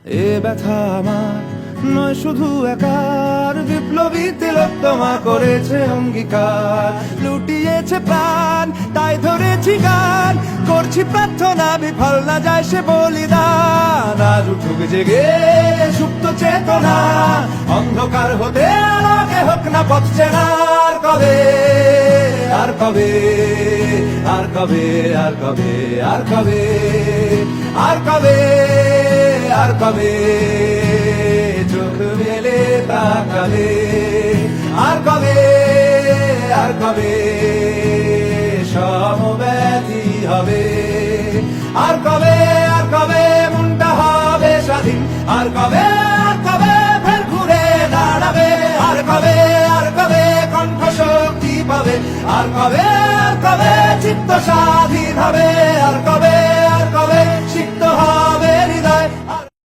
এ ব্যথা আমার নয় শুধু একার, বিপ্লবী তিলোত্তমা করেছে অঙ্গীকার, লুটিয়েছে প্রাণ তাই ধরেছি গান, করছি প্রার্থনা বিফল না যায় সে বলিদান। আজ উঠুক জেগে সুপ্ত চেতনা, অন্ধকার হতে আলোকে হোক না পথ চেনা। আর কবে, আর কবে, আর কবে, আর কবে, আর কবে, আর কবে, আর কবে চোখ মেলে তাকাবে, আর কবে, আর কবে সমব্যথী হবে, আর কবে, আর কবে মনটা হবে স্বাধীন, আর কবে, আর কবে ফের ঘুরে দাঁড়াবে, আর কবে, আর কবে কণ্ঠ শক্তি পাবে, আর কবে, আর কবে চিত্ত স্বাধীন হবে, আর